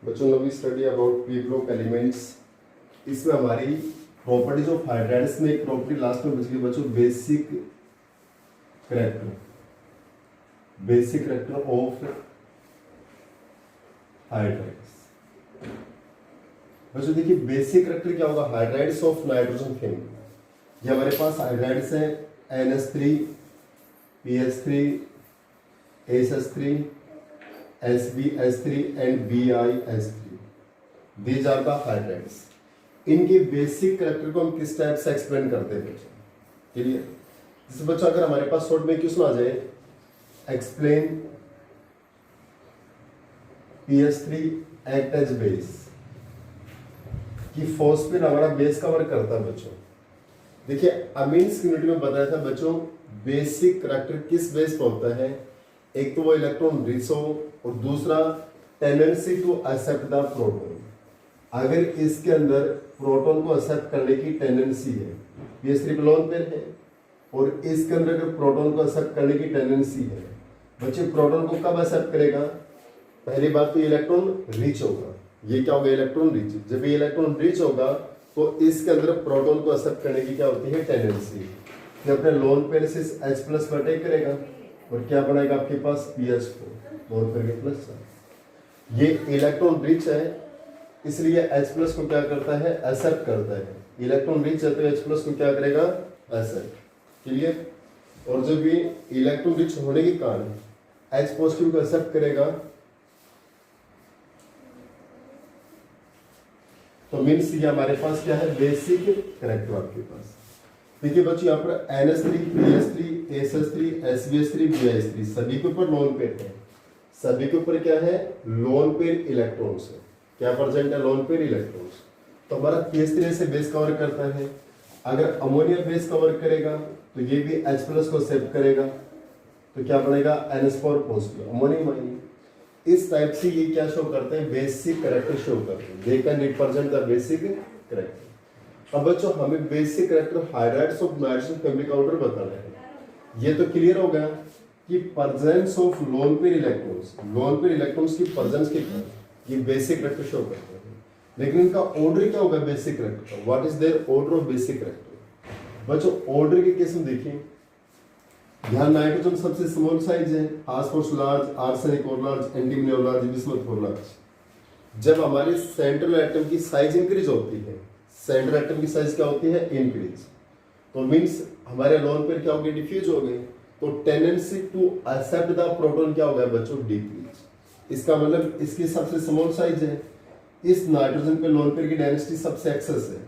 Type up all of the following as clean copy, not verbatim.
बच्चों नवी study about P block elements. इसमें हमारी प्रॉपर्टीज ऑफ हाइड्राइड्स में एक प्रॉपर्टी लास्ट में बच गई बच्चों, बेसिक करैक्टर ऑफ हाइड्राइड्स। बच्चों देखिए बेसिक करैक्टर क्या होगा, हाइड्राइड्स ऑफ नाइट्रोजन फैमिली। ये हमारे पास हाइड्राइड्स हैं NH3, PH3, HH3, SbH3 and BiH3। These are the hydrides. इनके बेसिक करैक्टर को हम किस टाइप से एक्सप्लेन करते हैं बच्चों, क्लियर? जैसे बच्चों अगर हमारे पास शॉर्ट में क्वेश्चन आ जाए, explain PH3 act as base, कि फॉस्फेट हमारा बेस कवर करता है बच्चों। देखिए अमीन्स यूनिट में बताया था बच्चों बेसिक करैक्टर किस बेस पर होता है, एक तो वो इलेक्ट्रॉन रिच हो और दूसरा tendency to accept the proton. अगर इसके अंदर प्रोटॉन को एक्सेप्ट करने की टेंडेंसी है, PH3 लोन पेयर है, और इसके अंदर अगर प्रोटॉन को एक्सेप्ट करने की टेंडेंसी है, बच्चे प्रोटॉन को कब एक्सेप्ट करेगा? पहली बात तो इलेक्ट्रॉन रिच होगा। ये क्या होगा? Electron rich. जब ये इलेक्ट्रॉन रिच होगा तो इसके अंदर प्रोटॉन को एक्सेप्ट करने की क्या होती है? टेंडेंसी। ये अपने लोन पेयर से H+ पर अटैक करेगा और क्या बनाएगा आपके पास? PH4 लोन पेयर के प्लस। ये इलेक्ट्रॉन रिच है इसलिए H+ को क्या करता है? एक्सेप्ट करता है। इलेक्ट्रॉन रिच है तो H+ को क्या करेगा? एक्सेप्ट। क्लियर? और जब ये इलेक्ट्रॉन रिच होने के कारण H+ को एक्सेप्ट करेगा तो मीन्स ये हमारे पास क्या है? बेसिक करैक्टर आपके पास। देखिए बच्चों यहाँ पर NH3, PH3, HH3, SbH3, BiH3 सभी के ऊपर लोन पेयर है। सभी के ऊपर क्या है? लोन पेयर इलेक्ट्रॉन्स है। क्या प्रेजेंट है? Lone pair electrons. तो हमारा PH3 से बेस कवर करता है। अगर अमोनिया बेस कवर करेगा तो ये भी H+ को एक्सेप्ट करेगा, तो क्या बनेगा? NH4 पॉजिटिव अमोनियम आएंगे। इस टाइप से ये क्या शो करते हैं? बेसिक करैक्टर शो करते हैं। They can represent the basic character. अब बच्चों हमें basic character hydrides of nitrogen family का ऑर्डर बताना है। ये तो क्लियर हो गया कि presence of lone pair electrons की प्रेजेंस के कारण ये बेसिक करैक्टर शो करते हैं। लेकिन इनका ऑर्डर क्या होगा बेसिक करैक्टर का? What is their order of basic character? बच्चों ऑर्डर की केस में देखिए, यहाँ नाइट्रोजन सबसे स्मॉल साइज है, फास्फोरस लार्ज, आर्सेनिक और लार्ज, एंटीमनी और लार्ज, बिस्मथ और लार्ज। जब हमारे सेंट्रल एटम की साइज इंक्रीज होती है, सेंट्रल एटम की साइज क्या होती है? इंक्रीज। तो मींस हमारे लोन पेयर क्या हो गए? डिफ्यूज हो गए। तो tendency to accept the proton क्या हो गया बच्चों? डिक्रीज। इसका मतलब इसकी सबसे स्मॉल साइज है, इस नाइट्रोजन पे लोन पेयर की डेंसिटी सबसे एक्सेस है,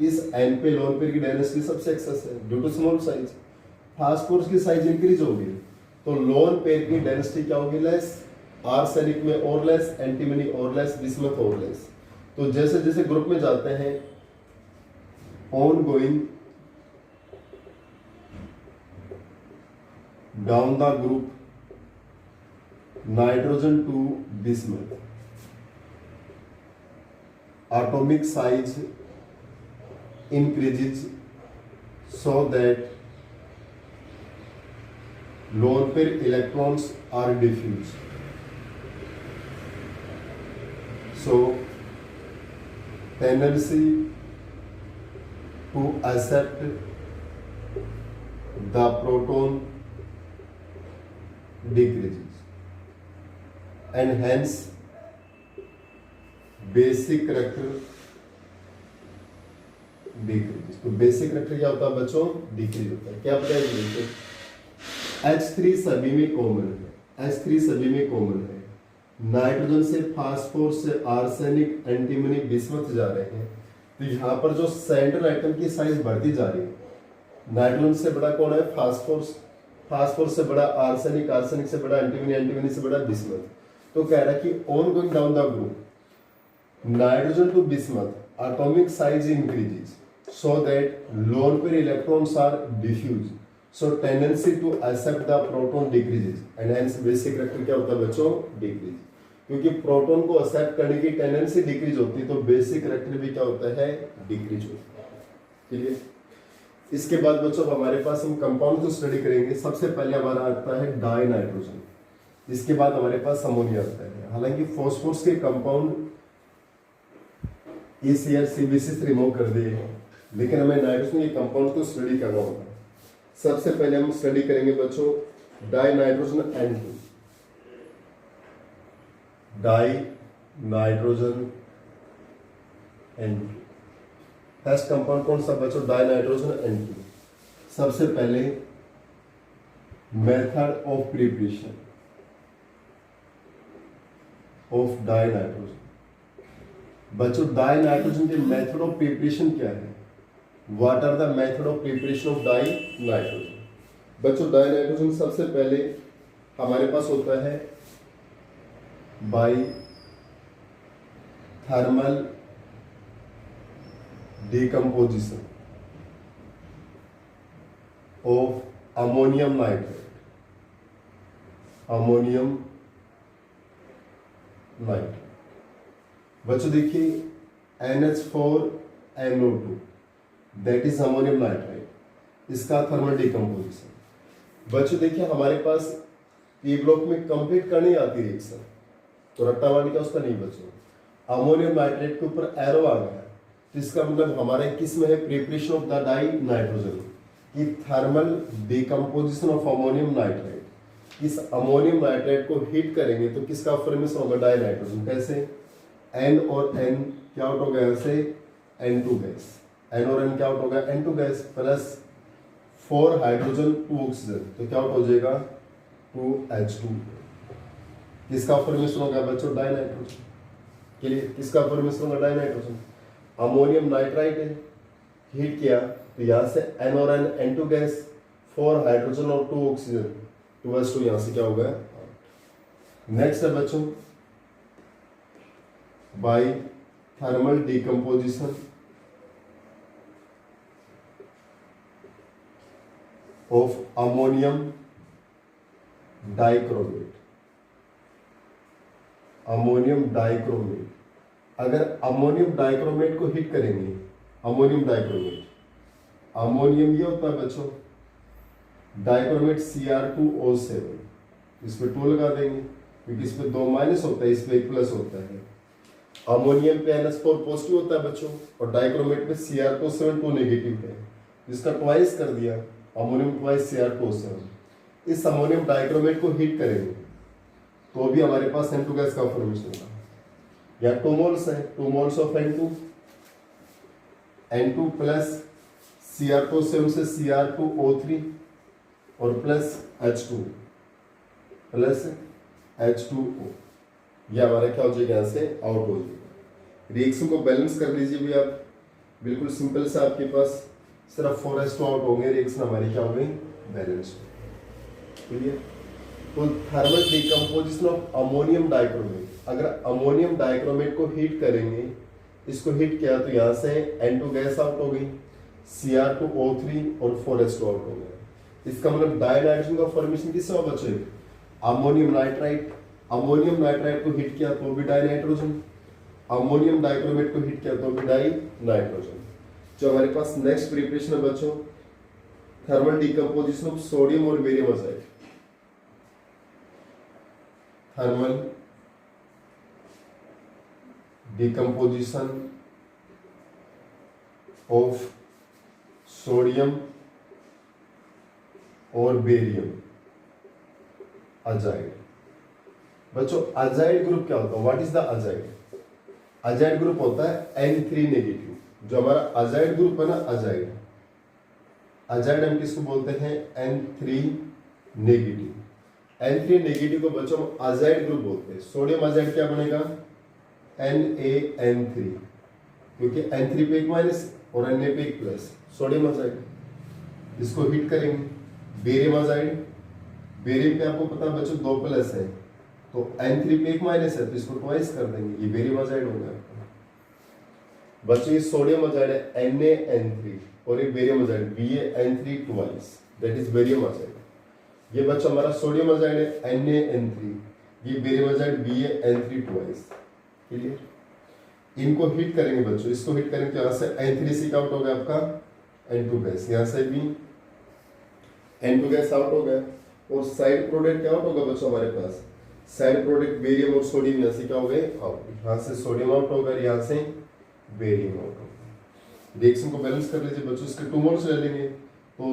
इस N पे लोन पेयर की डेंसिटी सबसे एक्सेस है due to small size. Phosphorus की साइज इंक्रीज होगी तो लोन पेयर की डेंसिटी क्या होगी? लेस। आर्सेनिक में और लेस, एंटीमनी और लेस, बिस्मथ और लेस। तो जैसे जैसे ग्रुप में जाते हैं on going down the group nitrogen to bismuth, atomic size increases so that lone pair electrons are diffused. So tendency to accept the proton decreases and hence basic character decrease. तो basic character क्या होता है बच्चों? Decrease होता है। क्या बताइए? H3 सभी में कॉमन है, H3 सभी में कॉमन है। नाइट्रोजन से फास्फोरस से आर्सेनिक, एंटीमनी, बिस्मथ जा रहे हैं तो यहाँ पर जो सेंट्रल एटम की साइज बढ़ती जा रही है, नाइट्रोजन से बड़ा कौन है? फास्फोरस, फास्फोरस से बड़ा आर्सेनिक, आर्सेनिक से बड़ा एंटीमनी, एंटीमनी से बड़ा बिस्मथ। तो कह रहा है कि on going down the group nitrogen to bismuth atomic size increases so that lone pair electrons are diffused, so tendency to accept the proton decreases and hence basic character क्या होता है बच्चों? डिक्रीज। क्योंकि प्रोटॉन को accept करने की tendency decrease होती है तो बेसिक करैक्टर भी क्या होता है? डिक्रीज होता है। क्लियर? इसके बाद बच्चों हमारे पास हम कंपाउंड को स्टडी करेंगे। सबसे पहले हमारा आता है डाई नाइट्रोजन। इसके बाद हमारे पास अमोनिया आता है। हालांकि फॉस्फोरस के कंपाउंड ECR CBC से रिमूव कर दिए हैं, लेकिन हमें नाइट्रोजन के कंपाउंड को स्टडी करना होगा। सबसे पहले हम स्टडी करेंगे बच्चों dinitrogen N2, dinitrogen N2। First compound कौन सा बच्चों? Dinitrogen N2। सबसे पहले method of preparation of dinitrogen. बच्चों डाई नाइट्रोजन के मेथड ऑफ प्रिपरेशन क्या है? What are the method of preparation of dinitrogen? बच्चों डाई नाइट्रोजन सबसे पहले हमारे पास होता है by thermal decomposition of ammonium nitrate, ammonium nitrate. बच्चों देखिए NH4NO2 that is ammonium nitrite, इसका थर्मल डिकम्पोजिशन। बच्चों देखिए हमारे पास पी ब्लॉक में कंप्लीट करनी आती रिएक्शन, तो रट्टा मारने का उसका नहीं बच्चों। अमोनियम नाइट्रेट के ऊपर एरो आ गया, तो इसका मतलब हमारे किस में है? Preparation of the dinitrogen की thermal decomposition of ammonium nitrite. इस अमोनियम नाइट्राइट को हीट करेंगे तो किसका फॉर्मेशन होगा? Dinitrogen. कैसे? N और N क्या आउट हो गया? ऐसे N2 गैस, N और N क्या आउट हो गया? N2 gas plus 4 hydrogen 2 oxygen, तो क्या आउट हो जाएगा? 2H2। किसका फॉर्मेशन होगा बच्चों? डाई नाइट्रोजन के लिए किसका फॉर्मेशन होगा? Die nitrogen. अमोनियम नाइट्राइट है, हीट किया तो यहाँ से N और N N2 गैस, 4 हाइड्रोजन और 2 ऑक्सीजन, 2H2 यहाँ से क्या हो गया? नेक्स्ट है बच्चों by thermal decomposition of ammonium dichromate, ammonium dichromate. अगर अमोनियम डाइक्रोमेट को हिट करेंगे, अमोनियम डाइक्रोमेट, अमोनियम ये होता है बच्चों डाइक्रोमेट Cr2O7, इस पे 2 लगा देंगे क्योंकि इस पे 2 माइनस होता है, इस पे 1 प्लस होता है। अमोनियम पे NH4 पॉजिटिव होता है बच्चों, और डाइक्रोमेट पे Cr2O7 2 नेगेटिव है, इसका ट्वाइस कर दिया, अमोनियम ट्वाइस Cr2O7। इस अमोनियम डाइक्रोमेट को हीट करेंगे तो भी हमारे पास N2 गैस का फॉर्मेशन होगा। या 2 मोल्स है, 2 moles of N2, N2 plus Cr2O7 से Cr2O3 और प्लस H2 प्लस H2O, यह हमारा क्या हो जाएगा? यहाँ से आउट हो जाएगा। रिएक्शन को बैलेंस कर लीजिए भी आप, बिल्कुल सिंपल सा आपके पास सिर्फ 4H2 आउट होंगे, रिएक्शन हमारी क्या हो गई? बैलेंस। क्लियर? तो thermal decomposition of ammonium dichromate, अगर अमोनियम डाइक्रोमेट को हीट करेंगे, इसको हीट किया तो यहाँ से N2 गैस आउट हो गई, Cr2O3 और 4H2 आउट हो गया। इसका मतलब डाई नाइट्रोजन का फॉर्मेशन किससे होगा बच्चों? Ammonium nitrite. अमोनियम नाइट्राइट को हिट किया तो भी डाई नाइट्रोजन, अमोनियम डाइक्रोमेट को हिट किया तो भी डाई नाइट्रोजन। जो हमारे पास नेक्स्ट प्रिपरेशन है बच्चों थर्मल डिकम्पोजिशन ऑफ सोडियम और barium iodide, thermal decomposition of sodium और बेरियम अजाइड। बच्चों अजाइड ग्रुप क्या होता है? What is the azide? Azide group होता है N3 नेगेटिव। जो हमारा अजाइड ग्रुप है ना, अजाइड, अजाइड हम किसको बोलते हैं? N3 negative. N3 नेगेटिव को बच्चों अजाइड ग्रुप बोलते हैं। सोडियम अजाइड क्या बनेगा? NaN3, क्योंकि N3 पे 1 माइनस और Na पे 1 प्लस, सोडियम अजाइड। इसको हिट करेंगे। बेरियम अजाइड, बेरियम पे आपको पता बच्चों 2 प्लस है, तो N3 पे 1 माइनस है तो इसको ट्वाइस कर देंगे, ये बेरियम अजाइड हो गया। बच्चों ये सोडियम अजाइड है NaN3 और ये barium azide BaN3 twice, that is barium azide. ये बच्चों हमारा सोडियम अजाइड है NaN3, ये barium azide BaN3 twice. Clear? इनको हिट करेंगे बच्चों, इसको हिट करेंगे तो यहाँ से N3 से आउट हो गया आपका N2 गैस, यहाँ से भी N2 गैस आउट हो गया, और साइड प्रोडक्ट क्या आउट होगा बच्चों हमारे पास? साइड प्रोडक्ट बेरियम और सोडियम यहाँ से क्या हो गए आउट, यहाँ से सोडियम आउट होगा, यहाँ से बेरियम आउट होगा। रिएक्शन को बैलेंस कर लीजिए बच्चों, इसके 2 मोल्स ले लेंगे तो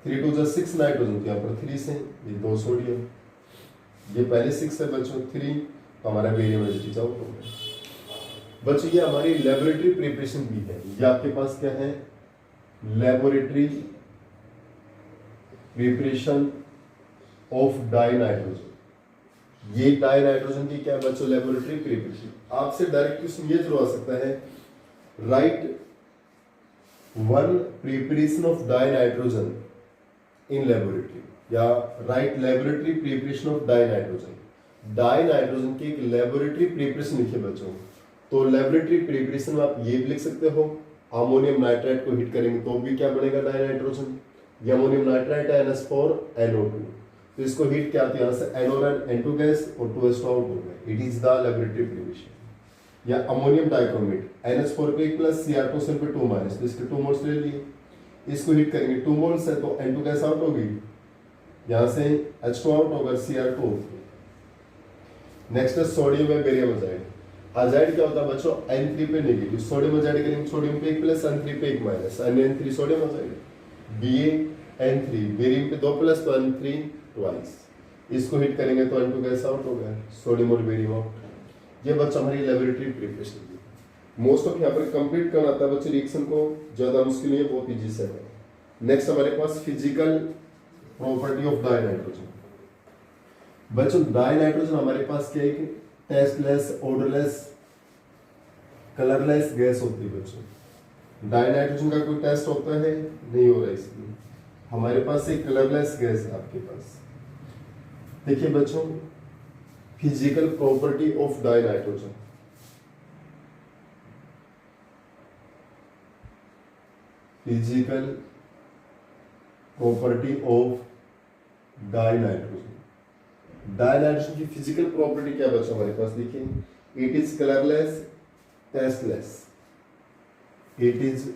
3 2 जा 6 नाइट्रोजन, यहाँ पर 3 से ये 2 सोडियम, ये पहले 6 है बच्चों 3, तो हमारा बेरियम एसिड आउट हो गया। बच्चों ये हमारी लेबोरेटरी प्रिपरेशन भी है, ये आपके पास क्या है लेबोरेटरी प्रिपरेशन ऑफ डाइनाइट्रोजन। ये डाइनाइट्रोजन की क्या है बच्चों लेबोरेटरी प्रिपरेशन। आपसे डायरेक्ट क्वेश्चन ये जरूर आ सकता है, write one preparation of dinitrogen in laboratory, या write laboratory preparation of dinitrogen. Dinitrogen की एक लेबोरेटरी प्रिपरेशन लिखिए बच्चों, तो लेबोरेटरी प्रिपरेशन में आप ये भी लिख सकते हो, अमोनियम नाइट्राइड को हीट करेंगे तो भी क्या बनेगा डाइनाइट्रोजन, ये अमोनियम नाइट्राइड है NH4NO2, तो इसको हीट क्या आती है यहाँ से NO और N2 गैस और 2H2 आउट हो गया, it is the laboratory preparation. या अमोनियम डाइक्रोमेट NH4 पे 1 प्लस Cr2 पे 2 माइनस, तो इसके 2 मोल्स ले लिए, इसको हीट करेंगे 2 मोल्स है तो N2 गैस आउट होगी, यहाँ से H2 आउट होगा, Cr2। नेक्स्ट है सोडियम है बेरियम अजाइड। अजाइड क्या होता है बच्चों N3 पे नेगेटिव, सोडियम अजाइड करेंगे सोडियम पे 1 प्लस N3 पे 1 minus, N3 sodium azide, BaN3 barium पे 2 प्लस तो N3 ट्वाइस, इसको हिट करेंगे तो N2 गैस आउट हो गया, सोडियम और बेरियम आउट। ये बच्चा हमारी लेबोरेटरी प्रिपरेशन की मोस्ट ऑफ यहाँ पर कंप्लीट करना आता है बच्चे, रिएक्शन को ज्यादा मुश्किल नहीं है, बहुत इजी से है। नेक्स्ट हमारे पास फिजिकल प्रॉपर्टी ऑफ डाइनाइट्रोजन। बच्चों डाइनाइट्रोजन हमारे पास क्या है कि टेस्टलेस, ओडरलेस, कलरलेस गैस होती है बच्चों। डाइनाइट्रोजन का कोई टेस्ट होता है नहीं हो रहा है, इसमें हमारे पास एक कलरलेस गैस है आपके पास। देखिए बच्चों physical property of dinitrogen, physical property of dinitrogen. Dinitrogen की फिजिकल प्रॉपर्टी क्या बच्चों हमारे पास, देखिए it is colourless, tasteless, it is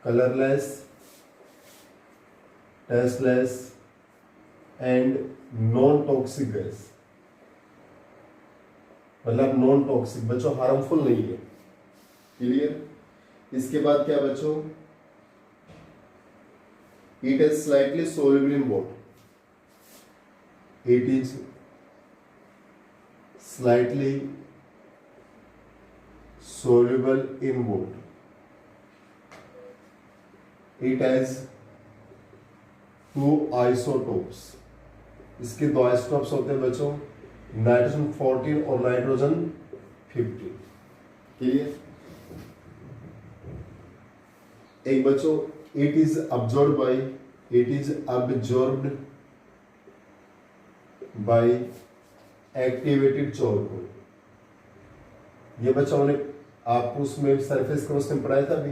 colourless, tasteless and non toxic gas. मतलब नॉन टॉक्सिक बच्चों, हार्मफुल नहीं है, क्लियर। इसके बाद क्या बच्चों, it is slightly soluble in water, it is slightly soluble in water, it has 2 isotopes, इसके 2 isotopes होते हैं बच्चों, नाइट्रोजन 14 और नाइट्रोजन 15, क्लियर। एक बच्चों it is absorbed by activated charcoal. ये बच्चों ने आपको उसमें सरफेस क्रॉस में पढ़ाया था अभी,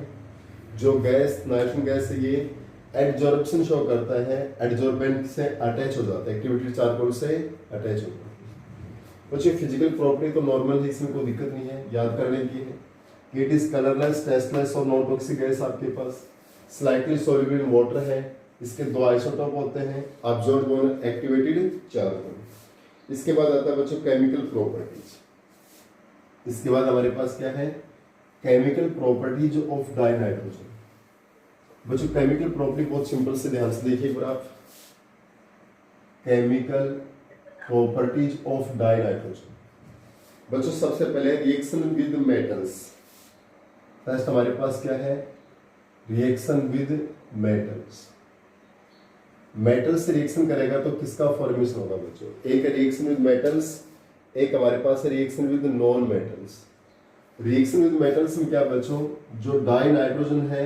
जो गैस नाइट्रोजन गैस है ये एडजॉर्प्शन शो करता है, एडजॉर्बेंट से अटैच हो जाता है, एक्टिवेटेड चारकोल से अटैच हो जाता है। बच्चों फिजिकल प्रॉपर्टी तो नॉर्मल है, इसमें कोई दिक्कत नहीं है, याद करने की है। इट इज कलरलेस, टेस्टलेस और नॉन टॉक्सिक गैस आपके पास, स्लाइटली सोल्युबल इन वाटर है, इसके 2 आइसोटोप होते हैं, अब्जॉर्ब्ड और एक्टिवेटेड चारकोल। इसके बाद आता है बच्चों केमिकल प्रॉपर्टीज। इसके बाद हमारे पास क्या है केमिकल प्रॉपर्टीज ऑफ डाइनाइट्रोजन। बच्चों केमिकल प्रॉपर्टी बहुत सिंपल से ध्यान से देखिए एक आप, केमिकल प्रॉपर्टीज ऑफ डाइनाइट्रोजन। बच्चों सबसे पहले रिएक्शन विद मेटल्स। फर्स्ट हमारे पास क्या है रिएक्शन विद मेटल्स। मेटल से रिएक्शन करेगा तो किसका फॉर्मेशन होगा बच्चों, एक है रिएक्शन विद मेटल्स, एक हमारे पास है reaction with non metals. Reaction with metals में क्या बच्चों, जो डाई नाइट्रोजन है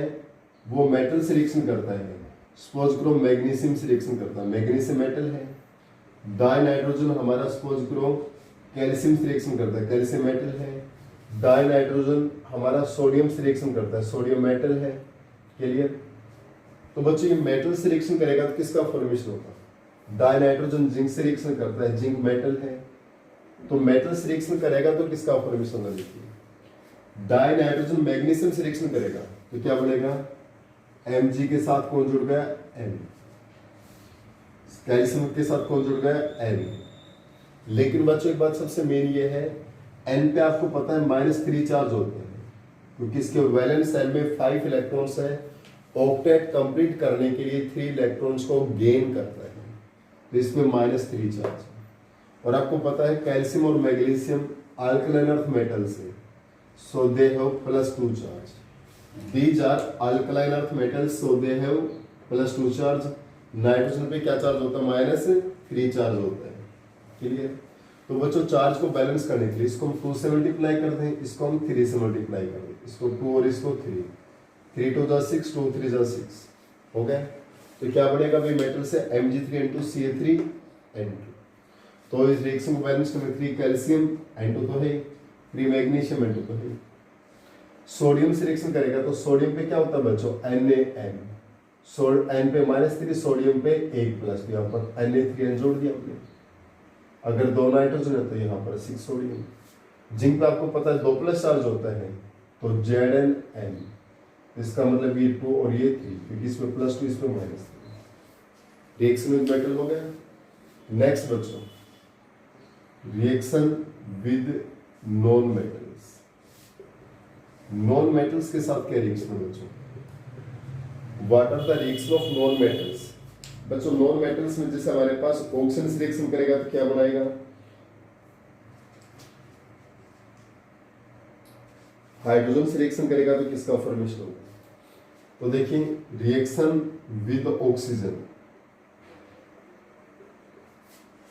वो मेटल से रिएक्शन करता है, सपोज करो मैग्नीशियम से रिएक्शन करता है, मैग्नीशियम मेटल है। डाई नाइट्रोजन हमारा सपोज करो कैल्शियम से रिएक्शन करता है, कैल्शियम मेटल है। डाई नाइट्रोजन हमारा सोडियम से रिएक्शन करता है, सोडियम मेटल है, क्लियर। तो बच्चों ये मेटल से रिएक्शन करेगा तो किसका फॉर्मेशन होगा, डाई नाइट्रोजन जिंक से रिएक्शन करता है, जिंक मेटल है, तो मेटल से रिएक्शन करेगा तो किसका फॉर्मेशन होगा, देखिए डाई नाइट्रोजन मैग्नीशियम से रिएक्शन करेगा तो क्या बनेगा, Mg के साथ कौन जुड़ गया, M। कैल्शियम के साथ कौन जुड़ गया, N। लेकिन बच्चों एक बात सबसे मेन ये है, N पे आपको पता है -3 चार्ज होते हैं, क्योंकि इसके वैलेंस शेल में 5 इलेक्ट्रॉन्स है। ऑक्टेट कंप्लीट करने के लिए 3 इलेक्ट्रॉन्स को गेन करता है, तो इसमें -3 चार्ज है। और आपको पता है कैल्शियम और मैग्नीशियम अल्कलाइन अर्थ मेटल्स है, so they have +2 charge. These are alkaline earth metals, so they have +2 charge. Nitrogen पे क्या चार्ज होता है, -3 चार्ज होता है। क्लियर। तो बच्चों चार्ज को बैलेंस करने के लिए इसको हम 2 से मल्टीप्लाई कर दें, इसको हम 3 से मल्टीप्लाई कर दें, इसको 2 और इसको 3, 3 2 जा 6, 2 3 जा 6 हो गया। तो क्या बढ़ेगा भाई, मेटल से Mg3 Ca3 N2। तो इस रिएक्शन को बैलेंस करने 3 कैल्शियम N2 तो है, 3 मैग्नीशियम N2 तो है। सोडियम से रिएक्शन करेगा तो सोडियम पे क्या होता है बच्चों, Na(N). N पे -3, सोडियम पे 1+, तो यहाँ पर Na3N जोड़ दिया हमने। अगर 2 नाइट्रोजन है तो यहाँ पर 6 सोडियम। जिंक पे आपको पता है 2+ चार्ज होता है, तो Zn(N). इसका मतलब ये 2 और ये 3, क्योंकि इसमें +2 इसमें -3। रिएक्शन विद मेटल हो गया। नेक्स्ट बच्चों, reaction with non metals. Non metals के साथ क्या रिएक्शन है बच्चों, what are the reaction of non metals. बच्चों नॉन मेटल्स में जैसे हमारे पास ऑक्सीजन से रिएक्शन करेगा तो क्या बनाएगा, हाइड्रोजन से रिएक्शन करेगा तो किसका फॉर्मेशन होगा। तो देखिए रिएक्शन विद ऑक्सीजन,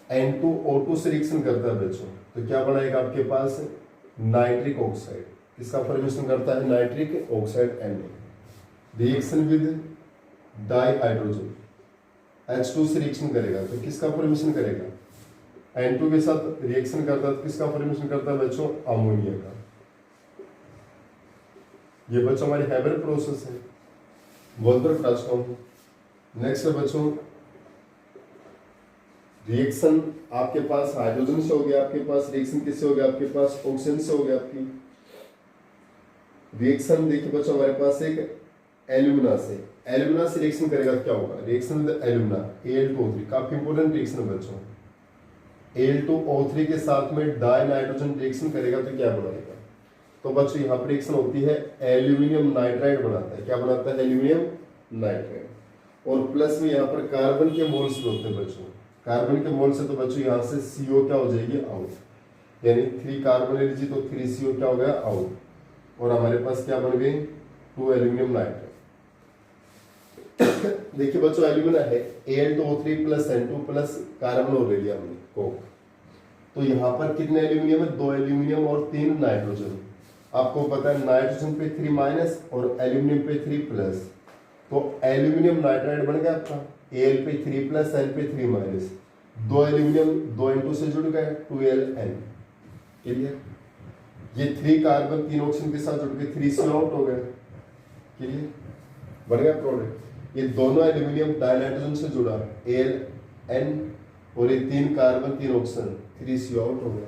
N2O2 से रिएक्शन करता है बच्चों, तो क्या बनाएगा आपके पास, नाइट्रिक ऑक्साइड। इसका फॉर्मेशन करता है nitric oxide Na। Reaction with dihydrogen, H2 से रिएक्शन करेगा तो किसका फॉर्मेशन करेगा, N2 के साथ रिएक्शन करता है तो किसका फॉर्मेशन करता है बच्चों, अमोनिया का। ये बच्चों हमारी हैबर प्रोसेस है, वॉल्टर ट्रांसफॉर्म। नेक्स्ट है बच्चों रिएक्शन आपके पास हाइड्रोजन से हो गया, आपके पास रिएक्शन किससे हो गया, आपके पास ऑक्सीजन से हो गया आपकी। रिएक्शन देखिए बच्चों हमारे पास एक एल्यूमिना से रिएक्शन करेगा तो क्या होगा, रिएक्शन विद एल्यूमिना Al2O3, काफी इंपॉर्टेंट रिएक्शन है बच्चों। Al2O3 के साथ में डाई नाइट्रोजन रिएक्शन करेगा तो क्या बनाएगा, तो बच्चों यहाँ पर रिएक्शन होती है एल्यूमिनियम नाइट्राइड बनाता है। क्या बनाता है, एल्यूमिनियम नाइट्राइड। और प्लस में यहाँ पर कार्बन के मोल्स होते हैं बच्चों, कार्बन के मोल से तो बच्चों यहाँ से CO क्या हो जाएगी, आउट, यानी 3 कार्बन एनर्जी तो 3 CO क्या हो गया, आउट। और हमारे पास क्या बन गई, 2 एल्यूमिनियम नाइट्राइड। देखिए बच्चों एल्यूमिना है Al2O3 + N2 प्लस कार्बन और ले लिया हमने कोक, तो यहाँ पर कितने एल्यूमिनियम है, 2 एल्यूमिनियम और 3 नाइट्रोजन। आपको पता है नाइट्रोजन पे 3- और एल्यूमिनियम पे 3+, तो एल्यूमिनियम नाइट्राइड बन गया आपका। Al पे 3+, N पे 3-, 2 एल्यूमिनियम 2 N2 से जुड़ गए, 2Ln। क्लियर। ये 3 कार्बन 3 ऑक्सीजन के साथ जुड़ के 3 CO आउट हो गए। क्लियर, बन गया प्रोडक्ट। ये दोनों एल्यूमिनियम डाइनाइट्रोजन से जुड़ा Al(N) और ये 3 कार्बन 3 ऑक्सीजन 3 CO आउट हो गया।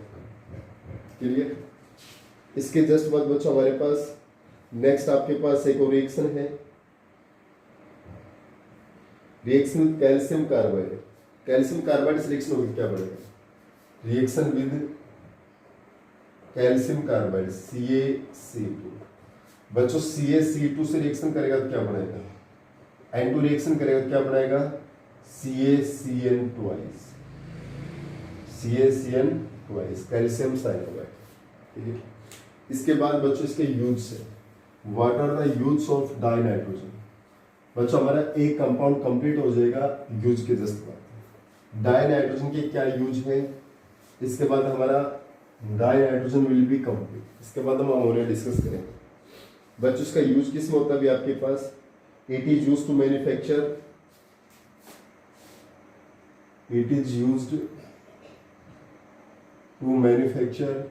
क्लियर। इसके जस्ट बाद बच्चों हमारे पास नेक्स्ट आपके पास एक और रिएक्शन है, reaction with calcium carbide. Calcium carbide से रिएक्शन होगी, क्या बनेगा, reaction with calcium carbide CaC2। बच्चों CaC2 से रिएक्शन करेगा तो क्या बनेगा, N2 रिएक्शन करेगा तो क्या बनाएगा, CaCN ट्वाइस, कैल्शियम साइनाइड। ठीक है। इसके बाद बच्चों इसके यूज है, what are the use of dinitrogen. बच्चों हमारा एक कंपाउंड कंप्लीट हो जाएगा यूज के जस्ट बाद। डाइनाइट्रोजन के क्या यूज है, इसके बाद हमारा डाइनाइट्रोजन विल बी कंप्लीट। इसके बाद हम अमोनिया डिस्कस करेंगे। बच्चों इसका यूज किस में होता है, अभी आपके पास it is used to manufacture, it is used to manufacture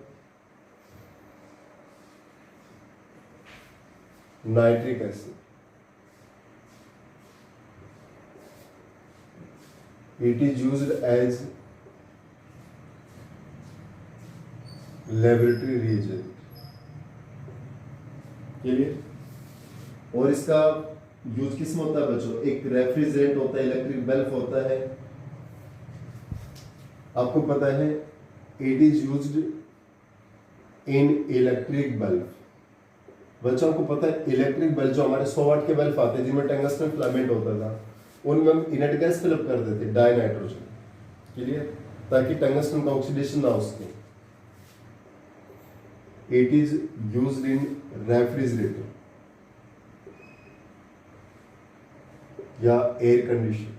nitric acid, it is used as laboratory reagent। Clear. और इसका यूज किस में होता है बच्चों, एक रेफ्रिजरेंट होता है, इलेक्ट्रिक बल्ब होता है, आपको पता है it is used in electric bulb. बच्चों को पता है इलेक्ट्रिक बल्ब जो हमारे 100 वाट के बल्ब आते हैं जिनमें टंगस्टन फिलामेंट होता था, उनमें हम इनर्ट गैस फिलअप कर देते डाई नाइट्रोजन, क्लियर, ताकि टंगस्टन का ऑक्सीडेशन ना हो सके। It is used in refrigerator या एयर कंडीशन।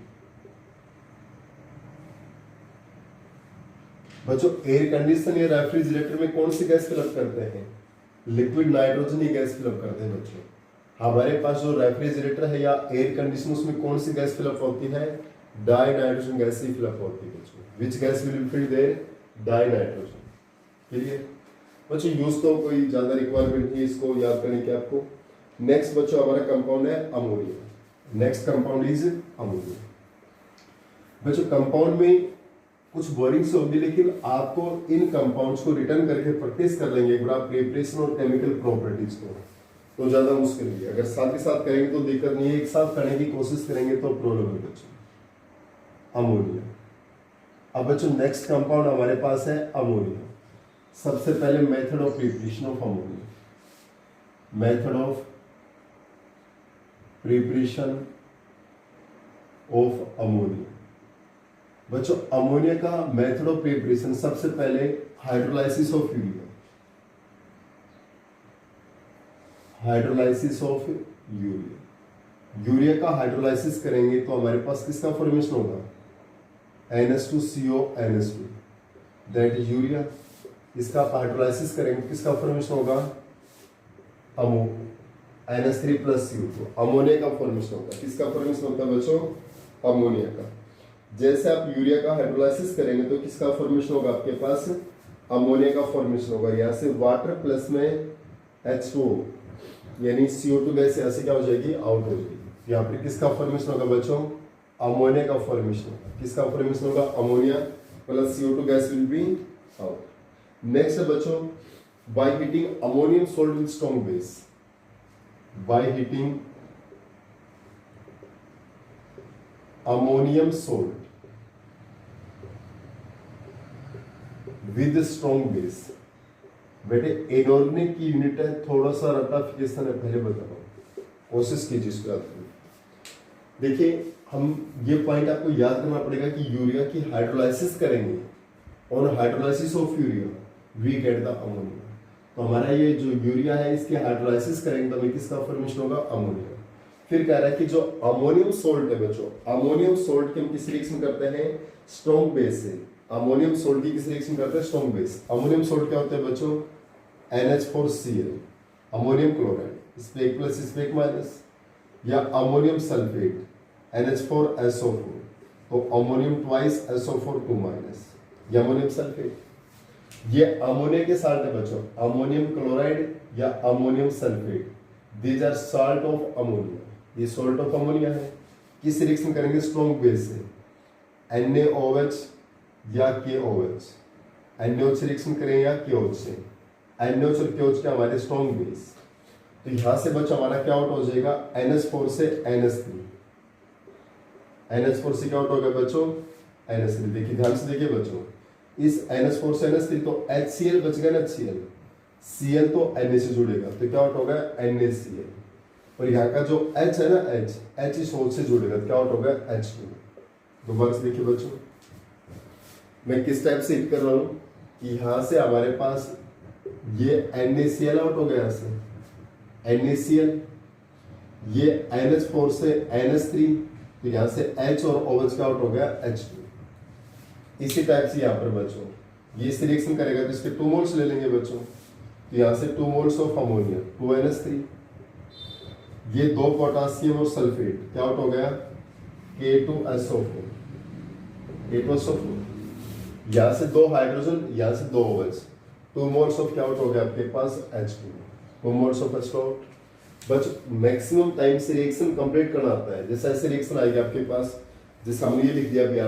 बच्चों एयर कंडीशन या रेफ्रिजरेटर में कौन सी गैस फिलअप करते हैं? लिक्विड नाइट्रोजन ही गैस फिलअप करते हैं बच्चों। हमारे पास जो रेफ्रिजरेटर है या एयर कंडीशन उसमें कौन सी गैस फिलअप होती है? डाई नाइट्रोजन गैस ही फिलअप होती है बच्चों। Which gas will be filled there? Dinitrogen, clear. बच्चों यूज तो कोई ज्यादा रिक्वायरमेंट नहीं इसको याद करने की आपको। नेक्स्ट बच्चों हमारा कंपाउंड है ammonia. Next compound is ammonia. बच्चों कंपाउंड में कुछ बोरिंग्स होंगी, लेकिन आपको इन कंपाउंड्स को रिटर्न करके प्रैक्टिस कर लेंगे एक बार प्रिपरेशन और केमिकल प्रॉपर्टीज को, तो ज्यादा मुश्किल नहीं है। अगर साथ ही साथ करेंगे तो दिक्कत नहीं है, एक साथ करने की कोशिश करेंगे तो प्रॉब्लम है बच्चों। अमोनिया। अब बच्चों नेक्स्ट कंपाउंड हमारे पास है अमोनिया। सबसे पहले method of preparation of ammonia. Method of preparation of ammonia. बच्चों अमोनिया का मेथड ऑफ प्रिपरेशन, सबसे पहले hydrolysis of urea. Hydrolysis of urea. Urea का हाइड्रोलाइसिस करेंगे तो हमारे पास किसका फॉर्मेशन होगा? NH2CO NH2, that is urea. इसका हाइड्रोलाइसिस करेंगे किसका फॉर्मेशन होगा? अमो NH3 + CO2, अमोनिया का फॉर्मेशन होगा। किसका फॉर्मेशन होता है बच्चों? अमोनिया का। जैसे आप यूरिया का हाइड्रोलाइसिस करेंगे तो किसका फॉर्मेशन होगा आपके पास? अमोनिया का फॉर्मेशन होगा। यहाँ से वाटर प्लस में H2 यानी CO2 गैस यहाँ से क्या हो जाएगी? आउट हो जाएगी। यहाँ पर किसका फॉर्मेशन होगा बच्चों? अमोनिया का फॉर्मेशन होगा। किसका फॉर्मेशन होगा? Ammonia plus CO2 gas will be out. Next है बच्चों by heating ammonium salt with strong base. By heating ammonium salt with strong base. बेटे इनऑर्गेनिक की यूनिट है, थोड़ा सा रटाफिकेशन है, पहले बता रहा हूं, कोशिश कीजिए इसको याद करने। देखिए हम ये पॉइंट आपको याद करना पड़ेगा कि यूरिया की हाइड्रोलाइसिस करेंगे और hydrolysis of urea we get the ammonia. तो हमारा ये जो यूरिया है इसकी हाइड्रोलाइसिस करेंगे तो हमें किसका फॉर्मेशन होगा? अमोनिया। फिर कह रहा है कि जो अमोनियम सोल्ट है बच्चों, अमोनियम सोल्ट की हम किस रिएक्शन करते हैं? स्ट्रॉन्ग बेस से। अमोनियम सोल्ट की किस रिएक्शन करते हैं? Strong base. अमोनियम सोल्ट क्या होता है बच्चों? NH4Cl, अमोनियम क्लोराइड, इस पे एक प्लस इस पे एक माइनस, या अमोनियम सल्फेट NH4SO4, तो अमोनियम ट्वाइस SO4 2 माइनस, ये अमोनियम सल्फेट। ये अमोनिया के साल्ट है बच्चों, अमोनियम क्लोराइड या ammonium sulphate, these are salt of ammonia. ये सॉल्ट ऑफ अमोनिया है। किस रिएक्शन करेंगे? स्ट्रॉन्ग बेस से, NaOH या KOH। NaOH से रिएक्शन करेंगे या KOH से? NaOH और KOH के हमारे स्ट्रॉन्ग बेस। तो यहां से बच्चों हमारा क्या आउट हो जाएगा? NH4 से NH3। NH4 से क्या आउट हो गया बच्चों? NH3। देखिए ध्यान से देखिए बच्चों, इस NH4 से NH3 तो HCl बच गया ना, HCl, Cl तो Na से जुड़ेगा तो क्या आउट होगा? NaCl। और यहाँ का जो H है ना, H इस OH से जुड़ेगा तो क्या आउट होगा? H2। दोबारा से देखिए बच्चों, मैं किस टाइप से हिट कर रहा हूँ कि यहाँ से हमारे पास ये NaCl आउट हो गया, यहाँ से NaCl, ये NH4 से NH3, तो यहाँ से H और OH का आउट हो गया H2। इसी टाइप से यहाँ पर बच्चों ये इस रिएक्शन करेगा तो इसके 2 मोल्स ले लेंगे बच्चों, तो यहाँ से 2 मोल्स ऑफ अमोनिया 2NH3, ये 2 पोटासियम और सल्फेट क्या आउट हो गया? K2SO4, K2SO4, यहाँ से 2 हाइड्रोजन, यहाँ से 2 OH, 2 मोल्स ऑफ क्या आउट हो गया आपके पास? H2, 2 moles of H2 out. बस मैक्सिमम टाइम से रिएक्शन कंप्लीट करना आता है। जैसे ऐसे रिएक्शन आएगी आपके पास, जैसे हमने ये लिख दिया अभी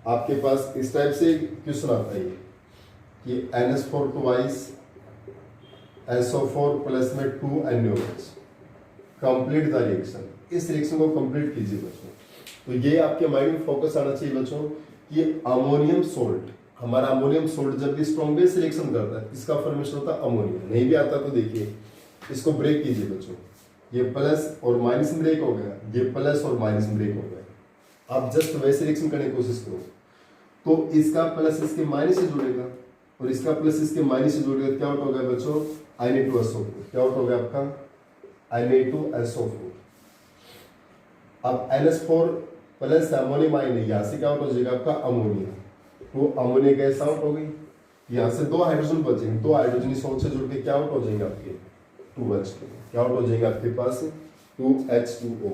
आपके पास इस टाइप से क्वेश्चन आता है कि NH4 ट्वाइस SO4 प्लस में 2 NaOH, कंप्लीट द रिएक्शन। इस रिएक्शन को कंप्लीट कीजिए बच्चों। तो ये आपके माइंड में फोकस आना चाहिए बच्चों कि अमोनियम सोल्ट, हमारा अमोनियम सोल्ट जब भी स्ट्रॉन्गेस्ट रिएक्शन करता है किसका फॉर्मेशन होता है, अमोनिया। नहीं भी आता तो देखिए इसको ब्रेक कीजिए बच्चों, ये प्लस और माइनस ब्रेक हो गया, ये प्लस और माइनस ब्रेक हो गया। आप जस्ट वैसे रिएक्शन करने की कोशिश करो, तो इसका प्लस इसके माइनस से जुड़ेगा और इसका प्लस इसके माइनस से जुड़ेगा, क्या आउट हो गया बच्चों, Na2SO4। क्या आउट हो गया आपका, Na2SO4। अब NH4 प्लस अमोनियम आयन है, यहाँ से क्या आउट हो जाएगा आपका अमोनिया, तो अमोनिया गैस आउट हो गई। यहाँ से 2 हाइड्रोजन बचेंगे, 2 हाइड्रोजन इस से जुड़ के क्या आउट हो जाएंगे आपके 2H2, क्या आउट हो जाएंगे आपके पास 2H2O।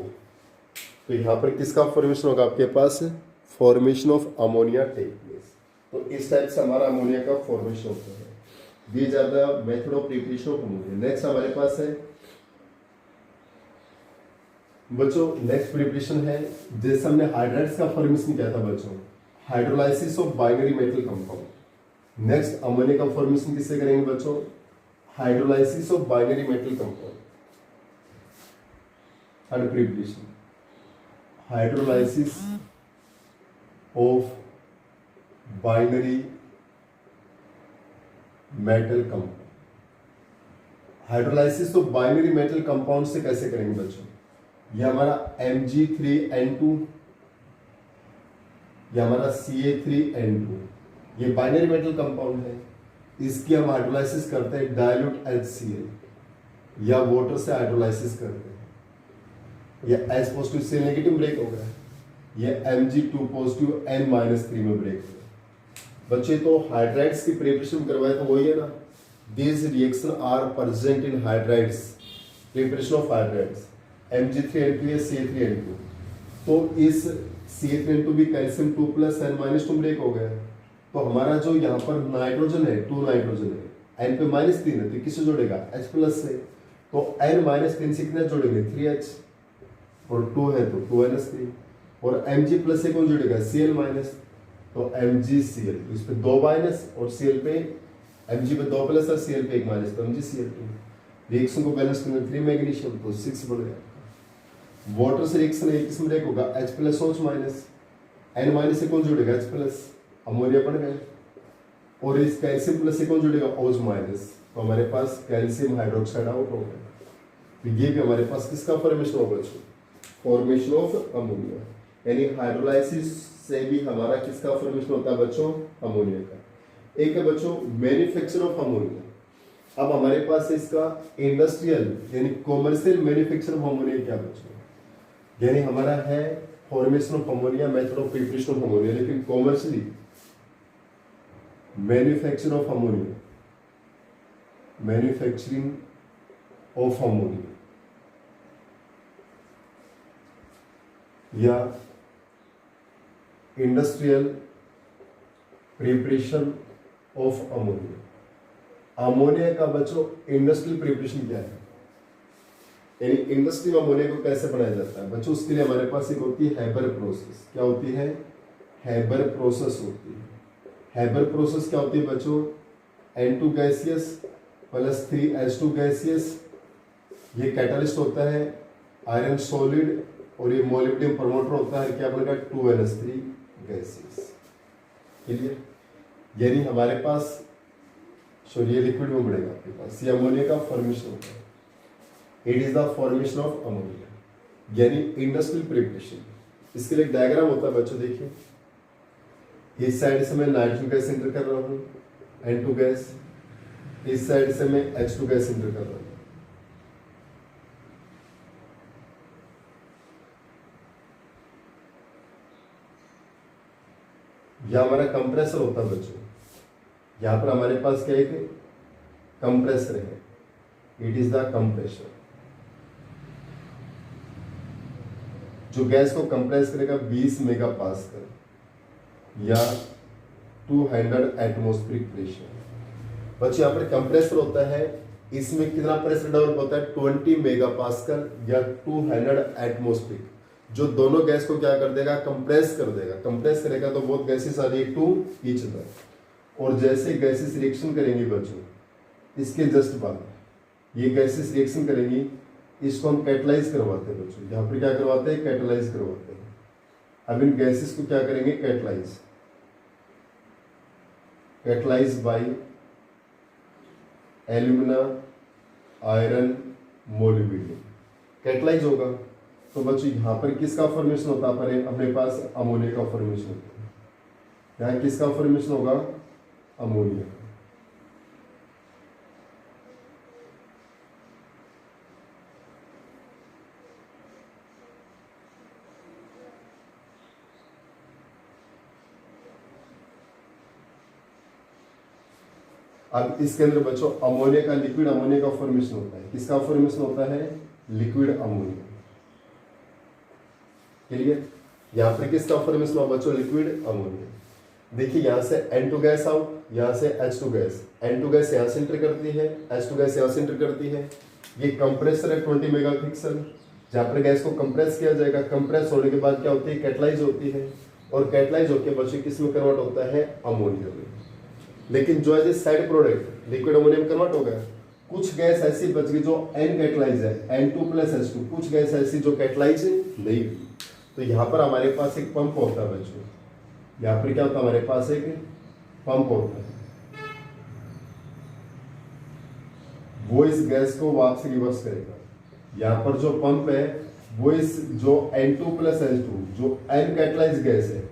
तो यहाँ पर किसका फॉर्मेशन होगा आपके पास, formation of ammonia take place. तो इस टाइप से हमारा अमोनिया का फॉर्मेशन होता है। These are the method of preparation of ammonia. Next हमारे पास है बच्चों, नेक्स्ट प्रिपरेशन है, जैसे हमने हाइड्राइड्स का फॉर्मेशन किया था बच्चों, hydrolysis of binary metal compound. Next ammonia का फॉर्मेशन किससे करेंगे बच्चों, hydrolysis of binary metal compound. Third preparation, hydrolysis of binary metal compound. Hydrolysis of binary metal compound से कैसे करेंगे बच्चों, ये हमारा Mg3N2, ये हमारा Ca3N2, ये बाइनरी मेटल कंपाउंड है। इसकी हम हाइड्रोलाइसिस करते हैं डाइल्यूट HCl या वाटर से हाइड्रोलाइसिस करते हैं। ये H पॉजिटिव से नेगेटिव ब्रेक हो गया, ये Mg2 पॉजिटिव N-3 में ब्रेक हो गया। बच्चे तो हाइड्राइड्स की प्रिपरेशन करवाए तो वही है ना, this reaction are present in hydrides, preparation of hydrides Mg3N2 या Ca3N2। तो इस Ca3N2 भी कैल्शियम 2 + N-2 ब्रेक हो गया। तो हमारा जो यहाँ पर नाइट्रोजन है 2 नाइट्रोजन है, N पे -3 है तो किससे जुड़ेगा, H+ से। तो N-3 से कितना जोड़ेंगे 3H, और 2 है तो 2NH3, और Mg+ से कौन जुड़ेगा Cl-, तो MgCl। तो इस पे 2 माइनस और Cl पे, Mg पे 2 प्लस और Cl पे 1 माइनस, तो MgCl2। रिएक्शन को बैलेंस करने 3 मैग्नीशियम तो 6 बढ़ गया। वाटर से रिएक्शन एक किस्म ब्रेक होगा H+ OH-, N- से कौन जुड़ेगा H+, अमोनिया पड़ गए, और इस कैल्शियम प्लस से कौन जुड़ेगा OH-, तो हमारे पास कैल्शियम हाइड्रोक्साइड आउट हो गया। तो ये भी हमारे पास किसका फॉर्मेशन होगा, फॉर्मेशन ऑफ अमोनिया। यानी हाइड्रोलाइसिस से भी हमारा किसका फॉर्मेशन होता है बच्चों, अमोनिया का। एक है बच्चों मैन्युफैक्चर ऑफ अमोनिया। अब हमारे पास इसका इंडस्ट्रियल यानी कॉमर्शियल मैन्युफैक्चर ऑफ अमोनिया क्या बच्चों, यानी हमारा है formation of ammonia, method of preparation of ammonia, लेकिन commercially manufacture of ammonia, manufacturing of ammonia या industrial preparation of ammonia. Ammonia का बच्चों इंडस्ट्रियल प्रिपरेशन क्या है, यानी इंडस्ट्री में अमोनिया को कैसे बनाया जाता है बच्चों, उसके लिए हमारे पास एक होती है हैबर प्रोसेस। क्या होती है, हैबर प्रोसेस होती है। हैबर प्रोसेस क्या होती है बच्चों, N2 gaseous plus 3H2 gaseous, ये कैटलिस्ट होता है, आयरन सॉलिड, और ये मोलिब्डेनम प्रमोटर होता है, क्या बनेगा 2NH3 गैसियस। क्लियर, यानी हमारे पास ये लिक्विड में बढ़ेगा आपके पास, ये अमोनिया का फॉर्मेशन होता है। It is the formation of ammonia यानी इंडस्ट्रियल प्रिपरेशन। इसके लिए एक डायग्राम होता है बच्चों, देखिए इस साइड से मैं नाइट्रोजन गैस इंटर कर रहा हूँ N2 गैस, इस साइड से मैं H2 गैस इंटर कर रहा हूँ। यह हमारा कंप्रेसर होता है बच्चों, यहां पर हमारे पास क्या है, कंप्रेसर है, इट इज द कंप्रेसर। जो गैस को कंप्रेस करेगा 20 मेगापास्कल या 200 एटमॉस्फेरिक प्रेशर। बच्चों यहाँ पर कंप्रेसर होता है, इसमें कितना प्रेशर डेवलप होता है 20 मेगापास्कल या 200 एटमॉस्फेरिक, जो दोनों गैस को क्या कर देगा, कंप्रेस कर देगा। कंप्रेस करेगा तो बहुत गैसेस आ जाएगी टू ईच अदर, और जैसे गैसेस रिएक्शन करेंगी बच्चों, इसके जस्ट बाद ये गैसेस रिएक्शन करेंगी, इसको हम कैटलाइज करवाते हैं बच्चों। यहाँ पर क्या करवाते हैं, कैटलाइज करवाते हैं। अब इन गैसेस को क्या करेंगे, catalyse. Catalyse by alumina iron molybdenum catalyse होगा। तो बच्चों यहाँ पर किसका फॉर्मेशन होता है, अपने पास अमोनिया का फॉर्मेशन होता है। यहाँ किसका फॉर्मेशन होगा, अमोनिया। अब इसके अंदर बच्चों अमोनिया का, लिक्विड अमोनिया का फॉर्मेशन होता है। किसका फॉर्मेशन होता है, लिक्विड अमोनिया। क्लियर, यहाँ पर किसका फॉर्मेशन हुआ बच्चों, लिक्विड अमोनिया। देखिए यहाँ से N2 गैस आउट, यहाँ से H2 गैस, N2 गैस यहाँ से इंटर करती है, H2 गैस यहाँ से इंटर करती है। ये कंप्रेसर है 20 मेगापिक्सल, जहाँ पर गैस को कंप्रेस किया जाएगा। कंप्रेस होने के बाद क्या होती है, कैटलाइज होती है, और कैटलाइज होकर बच्चों किस में कन्वर्ट होता है, अमोनिया में। लेकिन जो है साइड प्रोडक्ट लिक्विड अमोनिया में कन्वर्ट हो गया। कुछ गैस ऐसी बच गई जो N कैटलाइज है, N2 प्लस H2। कुछ गैस ऐसी जो कैटलाइज नहीं हुई। तो यहाँ पर हमारे पास एक पंप होता है बच्चों, यहाँ पर क्या होता है, हमारे पास एक पंप होता है। वो इस गैस को वापस रिवर्स करेगा। यहाँ पर जो पंप है वो इस जो N2 प्लस H2 जो N कैटलाइज गैस है,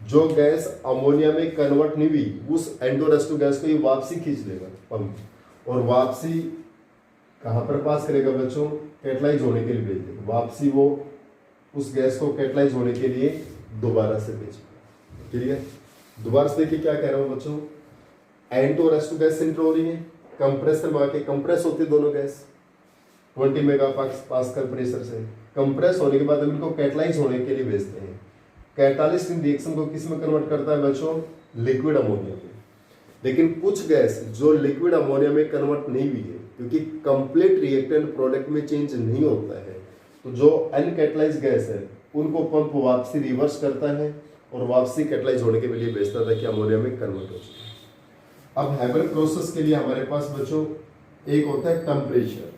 जो गैस अमोनिया में कन्वर्ट नहीं हुई, उस N2 और H2 गैस को ये वापसी खींच लेगा पंप, और वापसी कहाँ पर पास करेगा बच्चों, कैटलाइज होने के लिए भेज देगा। वापसी वो उस गैस को कैटलाइज होने के लिए दोबारा से भेजेगा। क्लियर, दोबारा से देखिए क्या कह रहा हूँ बच्चों, N2 और H2 गैस इंटर हो रही है, कंप्रेसर में आके कंप्रेस होती है दोनों गैस 20 मेगा पास्कल प्रेशर से। कंप्रेस होने के बाद हम इनको कैटलाइज होने के लिए भेजते हैं। कैटालिस्ट इन रिएक्शन को किस में कन्वर्ट करता है बच्चों, लिक्विड अमोनिया में। लेकिन कुछ गैस जो लिक्विड अमोनिया में कन्वर्ट नहीं हुई है, क्योंकि कंप्लीट रिएक्टेंट प्रोडक्ट में चेंज नहीं होता है, तो जो अनकैटलाइज गैस है उनको पंप वापसी रिवर्स करता है और वापसी कैटलाइज होने के लिए भेजता था कि अमोनिया में कन्वर्ट हो जाए। अब हैबर प्रोसेस के लिए हमारे पास बच्चों एक होता है टेम्परेचर।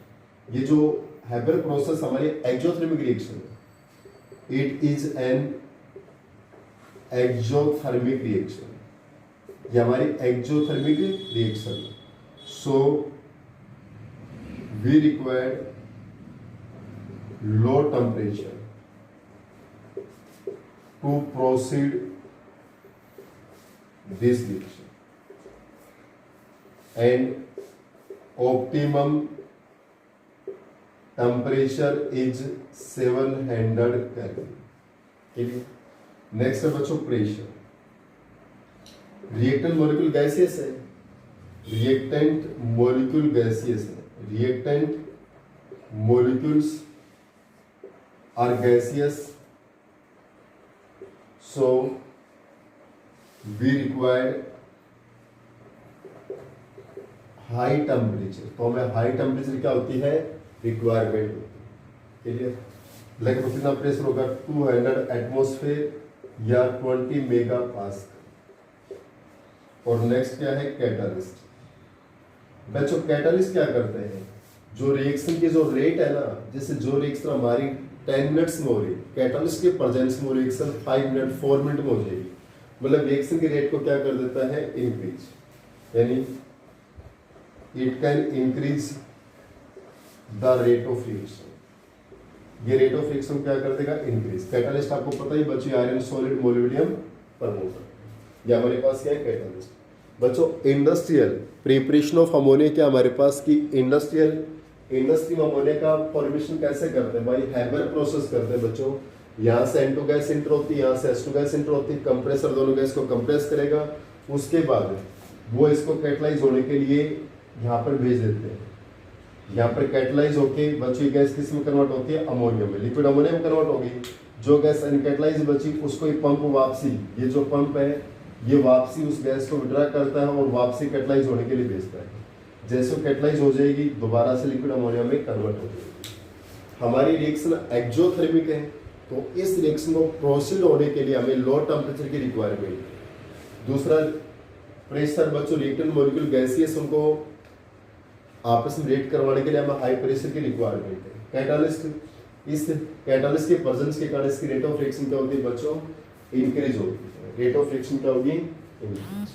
ये जो हैबर प्रोसेस हमारी एक्सोथर्मिक रिएक्शन है, it is an exothermic reaction, ये हमारी exothermic reaction. So we required low temperature to proceed this reaction and optimum temperature is 700 Kelvin। Next है बच्चों प्रेशर। रिएक्टेंट मॉलिक्यूल गैसियस है, reactant molecule gaseous है, reactant molecules are gaseous, so we require high temperature. तो हमें high temperature क्या होती है, requirement होती है। क्लियर, लाइक कितना प्रेशर होगा 200 एटमॉस्फेयर या 20 मेगा पास्कल। और नेक्स्ट क्या है, कैटालिस्ट। बच्चों कैटालिस्ट क्या करते हैं, जो रिएक्शन की जो रेट है ना, जैसे जो रिएक्शन हमारी 10 मिनट्स में हो रही, कैटालिस्ट के प्रेजेंस में रिएक्शन 5 मिनट 4 मिनट में हो जाएगी। मतलब रिएक्शन की रेट को क्या कर देता है, इंक्रीज, यानी it can increase the rate of reaction. ये रेट ऑफ रिएक्शन क्या कर देगा, इंक्रीज। कैटालिस्ट आपको पता ही बच्चों, आयरन सॉलिड मोलिब्डेनम प्रमोटर, ये हमारे पास क्या है, कैटालिस्ट। बच्चों इंडस्ट्रियल प्रिपरेशन ऑफ अमोनिया क्या हमारे पास की इंडस्ट्री में अमोनिया का फॉर्मेशन कैसे करते हैं भाई, हैबर प्रोसेस करते हैं बच्चों। यहाँ से N2 गैस इंटर होती है, यहाँ से H2 गैस इंटर होती है, कंप्रेसर दोनों गैस को कंप्रेस करेगा, उसके बाद वो इसको कैटलाइज होने के लिए यहाँ पर भेज देते हैं। यहाँ पर कैटलाइज होके बची गैस किस में कन्वर्ट होती है, अमोनिया में, लिक्विड अमोनिया में कन्वर्ट होगी। जो गैस अनकैटलाइज बची उसको ये पंप वापसी, ये जो पंप है ये वापसी उस गैस को विड्रा करता है और वापसी कैटलाइज होने के लिए भेजता है। जैसे कैटलाइज हो जाएगी दोबारा से लिक्विड अमोनिया में कन्वर्ट हो जाएगी। हमारी रिएक्शन एक्सोथर्मिक है, तो इस रिएक्शन को प्रोसीड होने के लिए हमें लो टेम्परेचर की रिक्वायरमेंट है। दूसरा प्रेशर बच्चों, रिएक्टेंट मॉलिक्यूल गैसियस, उनको आपस में रिएक्ट करवाने के लिए हमें हाई प्रेशर की रिक्वायरमेंट है। कैटालिस्ट, इस कैटालिस्ट के प्रेजेंस के कारण इसकी रेट ऑफ रिएक्शन क्या होती है बच्चों, इंक्रीज होती है। रेट ऑफ रिएक्शन क्या होगी, इंक्रीज।